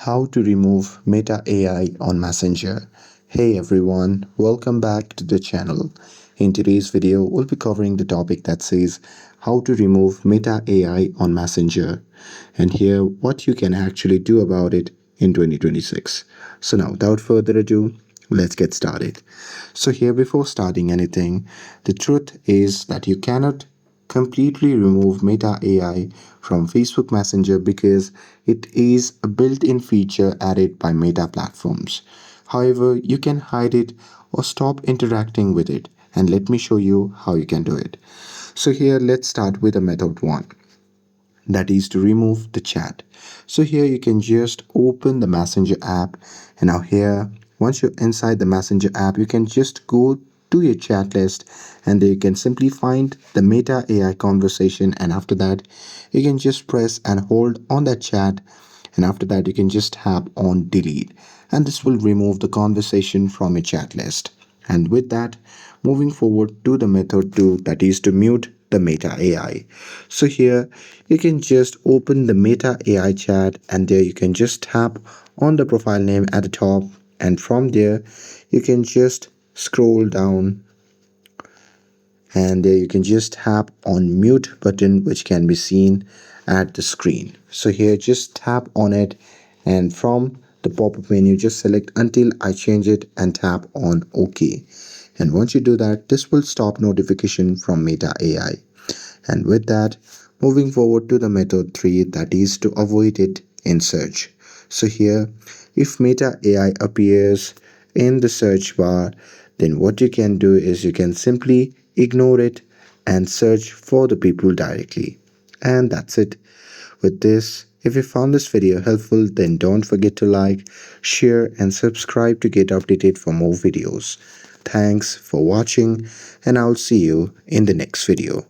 How to remove Meta AI on Messenger. Hey everyone, welcome back to the channel. In today's video, we'll be covering the topic that says how to remove Meta AI on Messenger and here what you can actually do about it in 2026. So now, without further ado, let's get started. So here, before starting anything, the truth is that you cannot completely remove Meta AI from Facebook Messenger because it is a built-in feature added by Meta platforms. However, you can hide it or stop interacting with it, and let me show you how you can do it. So here, let's start with a method 1, that is to remove the chat. So here you can just open the Messenger app, and now here, once you're inside the Messenger app, you can just go to your chat list, and there you can simply find the Meta AI conversation, and after that you can just press and hold on that chat, and after that you can just tap on delete, and this will remove the conversation from your chat list. And with that, moving forward to the method 2, that is to mute the Meta AI. So here you can just open the Meta AI chat, and there you can just tap on the profile name at the top, and from there you can just scroll down, and there you can just tap on mute button, which can be seen at the screen. So here just tap on it, and from the pop-up menu just select until I change it and tap on OK. And once you do that, this will stop notification from Meta AI. And with that, moving forward to the method 3, that is to avoid it in search. So here, if Meta AI appears in the search bar, then what you can do is you can simply ignore it and search for the people directly. And that's it. With this, if you found this video helpful, then don't forget to like, share and subscribe to get updated for more videos. Thanks for watching, and I'll see you in the next video.